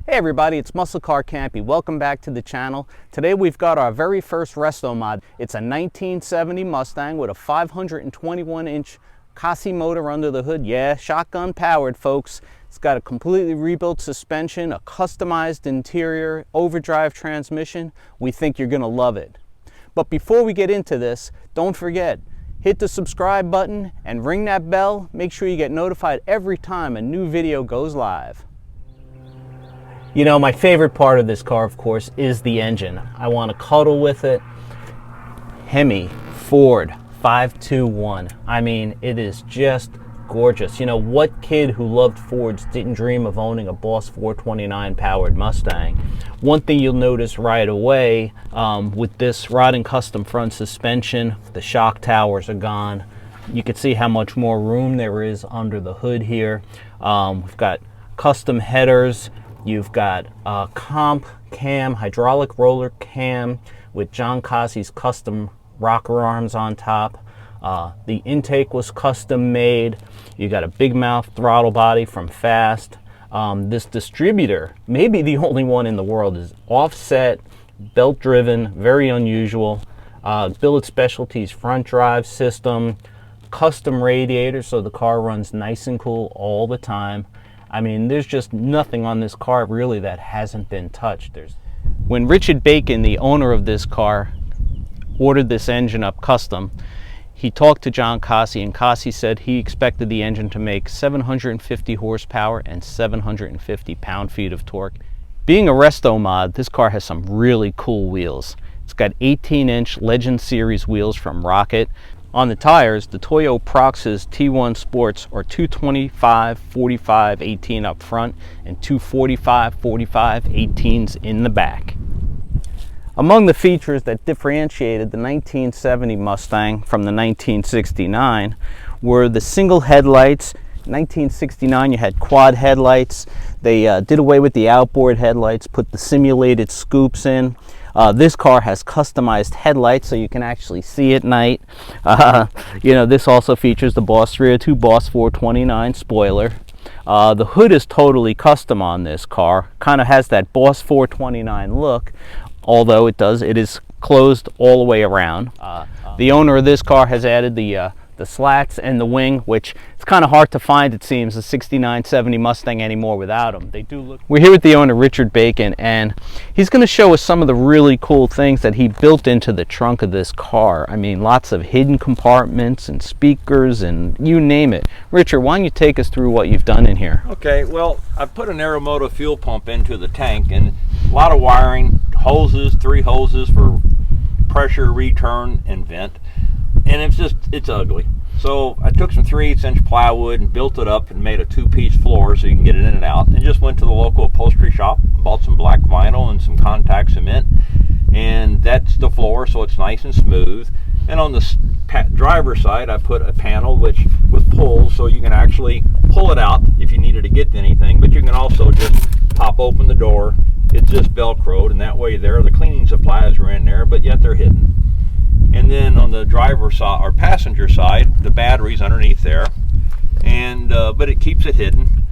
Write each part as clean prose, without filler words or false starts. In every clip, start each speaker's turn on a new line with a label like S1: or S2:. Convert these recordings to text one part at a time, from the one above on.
S1: Hey everybody, it's Muscle Car Campy. Welcome back to the channel. Today we've got our very first resto mod. It's a 1970 Mustang with a 521-inch Kaase motor under the hood. Yeah, shotgun powered, folks. It's got a completely rebuilt suspension, a customized interior, overdrive transmission. We think you're gonna love it. But before we get into this, don't forget, hit the subscribe button and ring that bell. Make sure you get notified every time a new video goes live. You know, my favorite part of this car, of course, is the engine. I want to cuddle with it. Hemi Ford 521. I mean, it is just gorgeous. You know, what kid who loved Fords didn't dream of owning a Boss 429 powered Mustang? One thing you'll notice right away with this rod and custom front suspension, the shock towers are gone. You can see how much more room there is under the hood here. We've got custom headers. You've got a comp cam, hydraulic roller cam with Jon Kaase's custom rocker arms on top. The intake was custom made. You got a big mouth throttle body from Fast. This distributor, maybe the only one in the world, is offset, belt driven, very unusual. Billet Specialties front drive system, custom radiator so the car runs nice and cool all the time. I mean, there's just nothing on this car really that hasn't been touched. When Richard Bacon, the owner of this car, ordered this engine up custom, he talked to Jon Kaase, and Kaase said he expected the engine to make 750 horsepower and 750 pound-feet of torque. Being a resto mod, this car has some really cool wheels. It's got 18-inch Legend Series wheels from Rocket. On the tires, the Toyo Proxys T1 Sports are 225, 45, 18 up front and 245, 45, 18s in the back. Among the features that differentiated the 1970 Mustang from the 1969 were the single headlights. In 1969 you had quad headlights. They did away with the outboard headlights, put the simulated scoops in. This car has customized headlights so you can actually see at night. You know, this also features the Boss 302 Boss 429 spoiler. The hood is totally custom on this car. Kind of has that Boss 429 look, although it is closed all the way around. The owner of this car has added the slats and the wing, which it's kind of hard to find, it seems, a 6970 Mustang anymore without them. They do look. We're here with the owner, Richard Bacon, and he's going to show us some of the really cool things that he built into the trunk of this car. I mean, lots of hidden compartments and speakers and you name it. Richard, why don't you take us through what you've done in here?
S2: Okay, well, I put an Aeromotive fuel pump into the tank and a lot of wiring, hoses, 3 hoses for pressure, return, and vent. And it's ugly. So I took some 3/8-inch plywood and built it up and made a 2-piece floor so you can get it in and out. And just went to the local upholstery shop, bought some black vinyl and some contact cement. And that's the floor, so it's nice and smooth. And on the driver's side, I put a panel with pulls so you can actually pull it out if you needed to get to anything. But you can also just pop open the door. It's just Velcroed, and that way there, the cleaning supplies are in there, but yet they're hidden. And then on the driver's side or passenger side, the battery's underneath there, and but it keeps it hidden.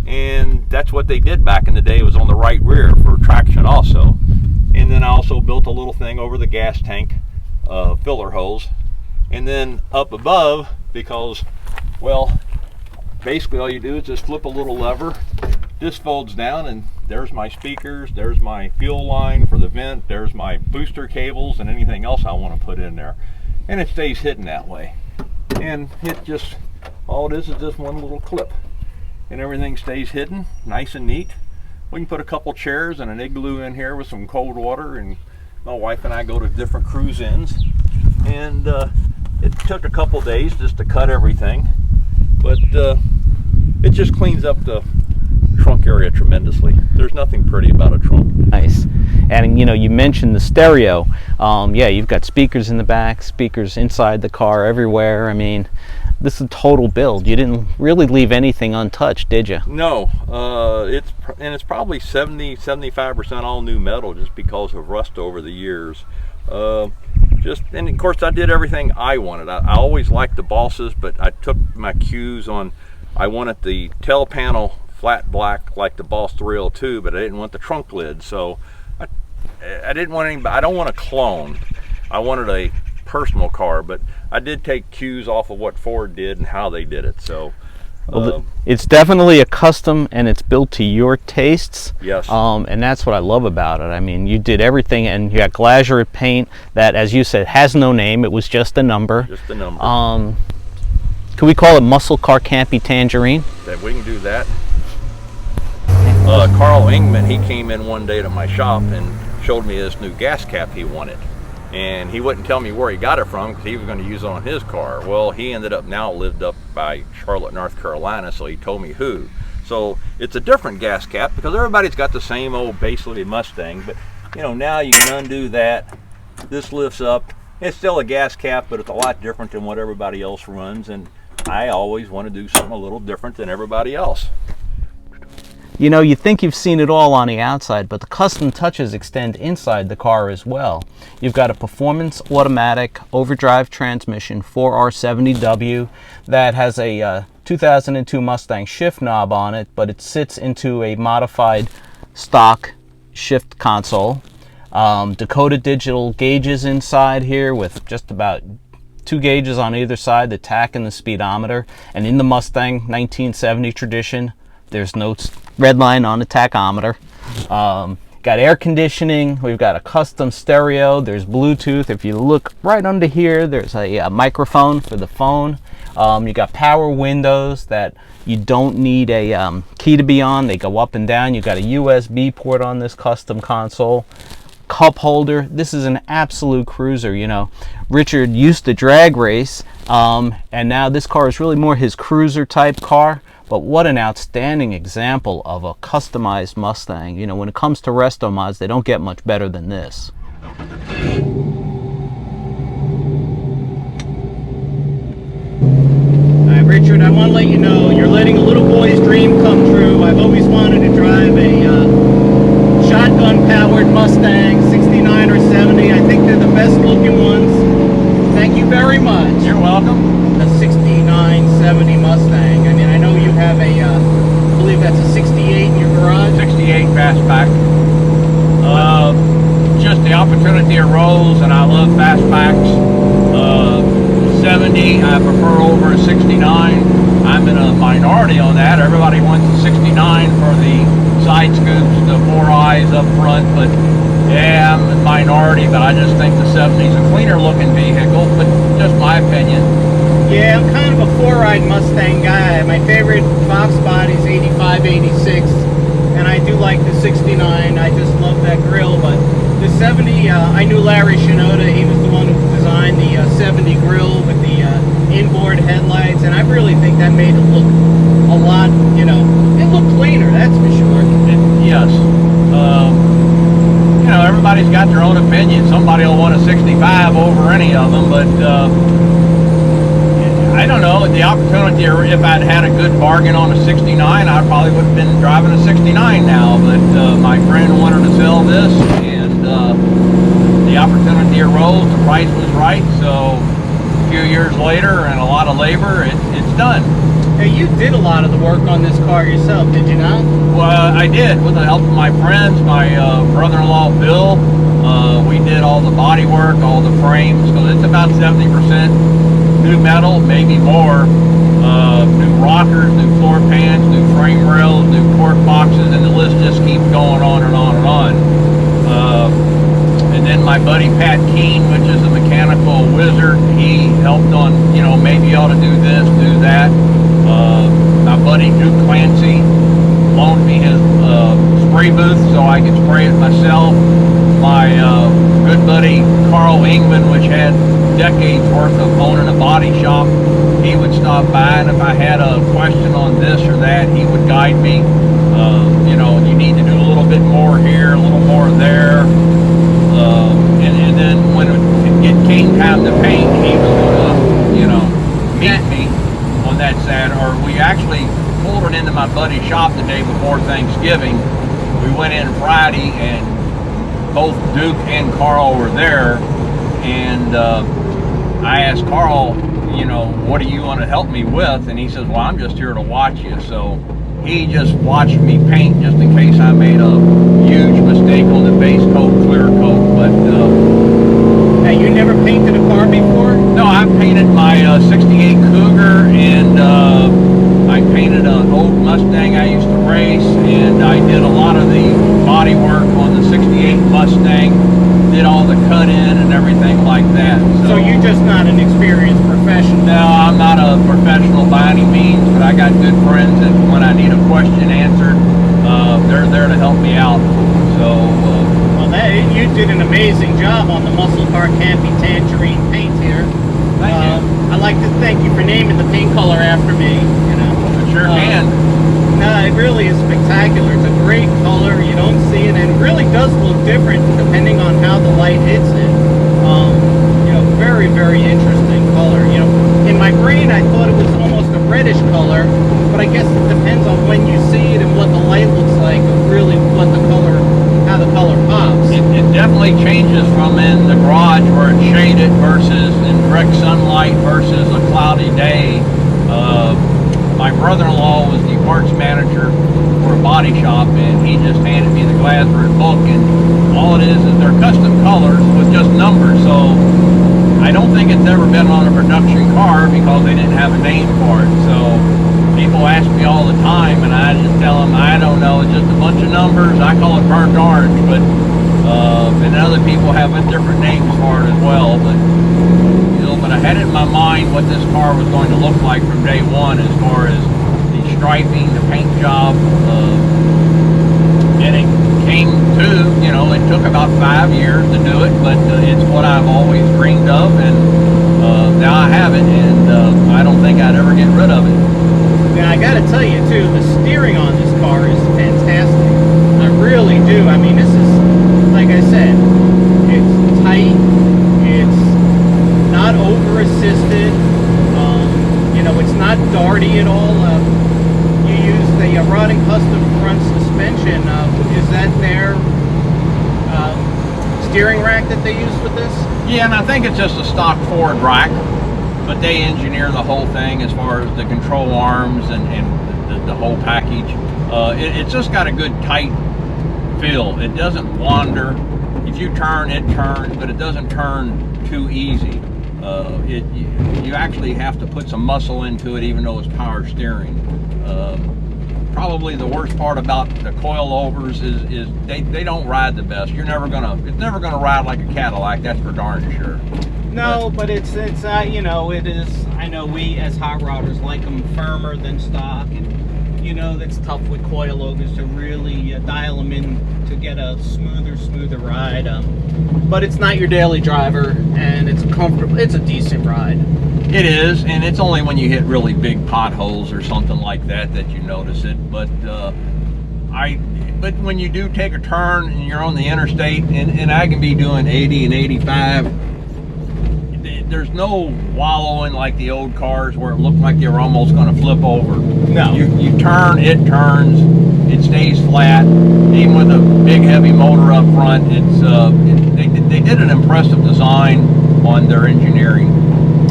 S2: And that's what they did back in the day, was on the right rear for traction also. And then I also built a little thing over the gas tank, filler hose. And then up above, because, well, basically all you do is just flip a little lever. This folds down and there's my speakers, there's my fuel line for the vent, there's my booster cables and anything else I want to put in there. And it stays hidden that way. And all it is just one little clip. And everything stays hidden, nice and neat. We can put a couple chairs and an igloo in here with some cold water, and my wife and I go to different cruise ins. And it took a couple days just to cut everything. But it just cleans up the trunk area tremendously. There's nothing pretty about a trunk.
S1: Nice. And you know, you mentioned the stereo. Yeah, you've got speakers in the back, speakers inside the car, everywhere. I mean, this is a total build. You didn't really leave anything untouched, did you?
S2: No. It's probably 70-75% all new metal, just because of rust over the years. And of course I did everything I wanted. I always liked the bosses, but I took my cues on, I wanted the tail panel flat black like the Boss 302, but I didn't want the trunk lid. So I didn't want any. I don't want a clone. I wanted a personal car, but I did take cues off of what Ford did and how they did it. So
S1: well, it's definitely a custom, and it's built to your tastes.
S2: Yes.
S1: And that's what I love about it. I mean, you did everything, and you got glazurate paint that, as you said, has no name. It was just a number.
S2: Just a number.
S1: Can we call it Muscle Car Campy Tangerine?
S2: That we can do that. Carl Ingman, he came in one day to my shop and showed me this new gas cap he wanted. And he wouldn't tell me where he got it from because he was going to use it on his car. Well, he ended up now lived up by Charlotte, North Carolina, so he told me who. So it's a different gas cap because everybody's got the same old basically Mustang, but you know, now you can undo that. This lifts up. It's still a gas cap, but it's a lot different than what everybody else runs, and I always want to do something a little different than everybody else.
S1: You know, you think you've seen it all on the outside, but the custom touches extend inside the car as well. You've got a performance automatic overdrive transmission 4R70W that has a 2002 Mustang shift knob on it, but it sits into a modified stock shift console. Dakota digital gauges inside here with just about 2 gauges on either side, the tach and the speedometer. And in the Mustang 1970 tradition, there's no red line on the tachometer. Got air conditioning. We've got a custom stereo. There's Bluetooth. If you look right under here, there's a microphone for the phone. You got power windows that you don't need a key to be on. They go up and down. You got a USB port on this custom console. Cup holder. This is an absolute cruiser. You know, Richard used to drag race, and now this car is really more his cruiser type car. But what an outstanding example of a customized Mustang. You know, when it comes to resto mods, they don't get much better than this. All right, Richard, I want to let you know you're letting a little boy's dream come true. I've always wanted to drive a shotgun-powered Mustang, 69 or 70. I think they're the best-looking ones. Thank you very much.
S2: You're welcome.
S1: A 69, 70 Mustang. I mean, I know you have a, I believe that's a 68 in your garage.
S2: 68 fastback. Just the opportunity arose, and I love fastbacks. 70 I prefer over a 69. I'm in a minority on that. Everybody wants a 69 for the side scoops, the 4 eyes up front, but yeah, I'm a minority, but I just think the 70 is a cleaner looking vehicle, but just my opinion.
S1: Yeah, I'm kind of a 4-eyed Mustang guy. My favorite Fox body is 85, 86, and I do like the 69. I just love that grill, but the 70, I knew Larry Shinoda. He was the one who designed the 70 grill with the inboard headlights, and I really think that made it look a lot, you know, it looked cleaner, that's for sure.
S2: Yes. You know, everybody's got their own opinion. Somebody will want a 65 over any of them, but I don't know, the opportunity, if I'd had a good bargain on a 69, I probably would have been driving a 69 now, but my friend wanted to sell this, and the opportunity arose, the price was right, so a few years later and a lot of labor, it's done.
S1: Hey, you did a lot of the work on this car yourself, did you not?
S2: Well, I did, with the help of my friends, my brother-in-law Bill. We did all the body work, all the frames, so it's about 70% new metal, maybe more. New rockers, new floor pans, new frame rails, new cork boxes, and the list just keeps going on and on and on. And then my buddy Pat Keene, which is a mechanical wizard, he helped on, you know, maybe you ought to do this, do that. My buddy Duke Clancy loaned me his spray booth so I could spray it myself. My good buddy Carl Ingman, which had decades worth of owning a body shop, he would stop by, and if I had a question on this or that, he would guide me. You know, you need to do a little bit more here, a little more there. And then when it came time to paint, he was going to, you know, meet me on that side. Or we actually pulled it into my buddy's shop the day before Thanksgiving. We went in Friday, and both Duke and Carl were there, and I asked Carl, you know, what do you want to help me with? And he says, well, I'm just here to watch you. So he just watched me paint just in case I made a huge mistake on the base coat, clear coat. But
S1: now, you never painted a car before?
S2: no, I painted my '68 Cougar, and I painted an old Mustang I used to race, and I did a lot of the body work on the '68 Mustang. Did all the cut in and everything like that.
S1: So you're just not an experienced professional?
S2: No, I'm not a professional by any means, but I got good friends that when I need a question answered, they're there to help me out. So,
S1: well, you did an amazing job on the Muscle Car Campy Tangerine paint here.
S2: Thank you.
S1: I'd like to thank you for naming the paint color after me. You know,
S2: sure can.
S1: No, it really is spectacular. It's a great color. You don't see it, and it really does look different depending on how the light hits it. You know, very, very interesting color. You know, in my brain, I thought it was almost a reddish color, but I guess it depends on when you see it and what the light looks like, really what the color, how the color pops.
S2: It definitely changes from in the garage where it's shaded versus in direct sunlight versus a cloudy day. My brother-in-law was the parts manager for a body shop, and he just handed me the Glasgow book, and all it is they're custom colors with just numbers. So I don't think it's ever been on a production car because they didn't have a name for it. So people ask me all the time, and I just tell them I don't know. It's just a bunch of numbers. I call it burnt orange, but and other people have different names for it as well. But but I had it in my mind what this car was going to look like from day one, as far as the striping, the paint job, and it came to, you know, it took about 5 years to do it, but it's what I've always dreamed of, and now I have it, and I don't think I'd ever get rid of it.
S1: Now, I gotta tell you too, the steering on this car is fantastic. I really do. I mean, this is, like I said, it's tight, it's not over assisted, you know, it's not darty at all. You use the Rod and Custom front suspension. Is that their steering rack that they use with this?
S2: Yeah, and I think it's just a stock Ford rack, but they engineer the whole thing as far as the control arms and the whole package. It's just got a good tight feel. It doesn't wander. If you turn, it turns, but it doesn't turn too easy. You actually have to put some muscle into it, even though it's power steering. Probably the worst part about the coilovers is they don't ride the best. It's never gonna ride like a Cadillac, that's for darn sure.
S1: No, but it's you know, it is. I know we as hot rodders like them firmer than stock, and you know that's tough with coilovers to really dial them in to get a smoother ride. But it's not your daily driver, and it's comfortable. It's a decent ride.
S2: It is, and it's only when you hit really big potholes or something like that that you notice it. But but when you do take a turn and you're on the interstate, and I can be doing 80 and 85, there's no wallowing like the old cars where it looked like you were almost going to flip over.
S1: No.
S2: You turn, it turns, it stays flat. Even with a big heavy motor up front, they did an impressive design on their engineering.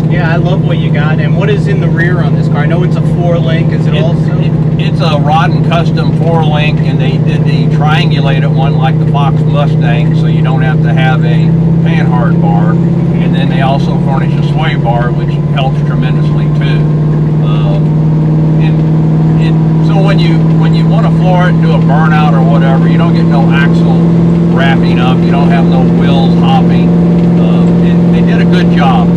S1: Yeah, I love what you got. And what is in the rear on this car? I know it's a 4-link. Is it also?
S2: It's a Rod and Custom 4-link, and they did the triangulated one like the Fox Mustang, so you don't have to have a panhard bar. And then they also furnish a sway bar, which helps tremendously too. So when you want to floor it and do a burnout or whatever, you don't get no axle wrapping up. You don't have no wheels hopping. They did a good job.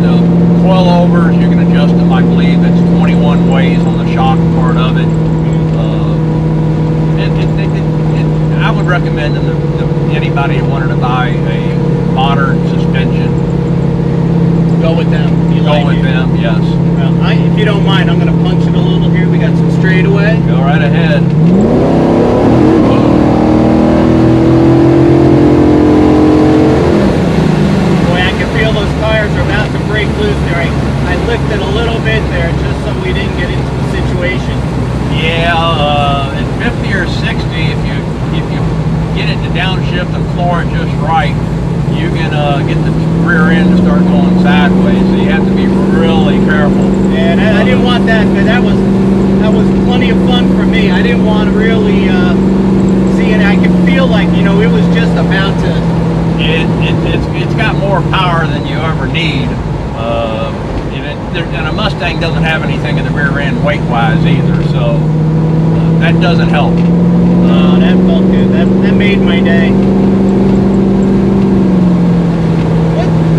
S2: The coilovers, you can adjust them. I believe it's 21 ways on the shock part of it. I would recommend them to anybody who wanted to buy a modern suspension.
S1: Go with them.
S2: Go with them, yes.
S1: Well, if you don't mind, I'm going to punch it a little here. We got some straightaway.
S2: Go right ahead.
S1: Boy, I can feel those tires are about to break loose there. I lifted a little bit there just so we didn't get into the situation.
S2: Yeah, at 50 or 60, if you get it to downshift and floor it just right, you can get the rear end to start going sideways. So you have to be really careful.
S1: Yeah, I didn't want that, but that was was plenty of fun for me. I didn't want to really see it. I could feel like, you know, it was just about to.
S2: It's got more power than you ever need. And a Mustang doesn't have anything in the rear end weight-wise either, so that doesn't help.
S1: That felt good. That made my day.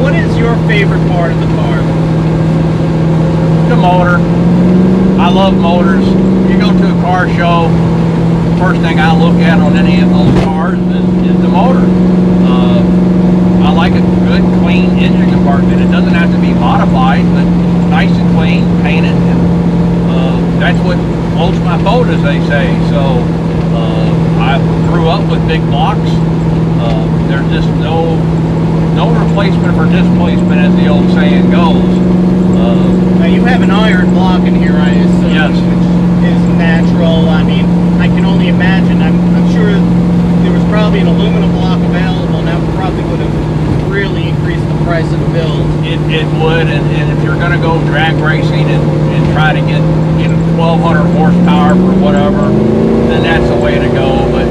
S1: What is your favorite part of the car?
S2: The motor. I love motors. You go to a car show, first thing I look at on any of those cars is the motor. I like a good, clean engine compartment. It doesn't have to be modified, but nice and clean, painted, and that's what floats my boat, as they say. So I grew up with big blocks. There's just no replacement for displacement, as the old saying goes.
S1: Now you have an iron block in here, I assume.
S2: Yes.
S1: Which is natural. I mean, I can only imagine. I'm sure there was probably an aluminum block available, and that probably would have really increased the price of the build.
S2: It would, and if you're going to go drag racing and try to get 1,200 horsepower for whatever, then that's the way to go. But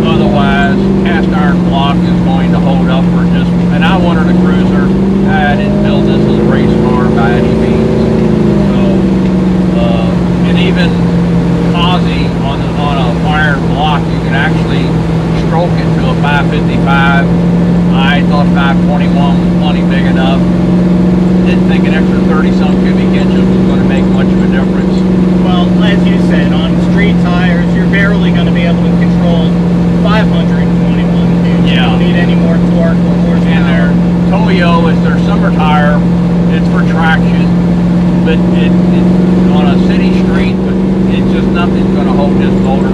S2: otherwise, cast iron block is going to hold up for just. And I wanted a cruiser. I didn't build this as a race car by any means. So, and even Kaase on a iron block, you can actually stroke it to a 555. I thought 521 was plenty big enough. Didn't think an extra 30-some cubic inches was going to make much of a difference.
S1: Well, as you said, on street tires, you're barely going to be able to control 521 newtons. You don't need any more torque or horsepower.
S2: And their Toyo is their summer tire. It's for traction, but it on a city street, but it's just nothing's going to hold this motor.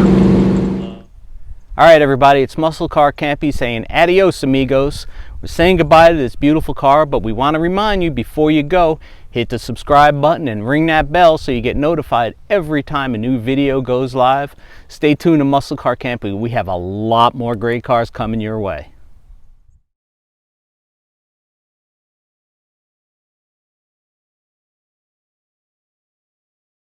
S1: All right, everybody, it's Muscle Car Campy saying adios, amigos. We're saying goodbye to this beautiful car, but we want to remind you before you go, hit the subscribe button and ring that bell so you get notified every time a new video goes live. Stay tuned to Muscle Car Campy. We have a lot more great cars coming your way.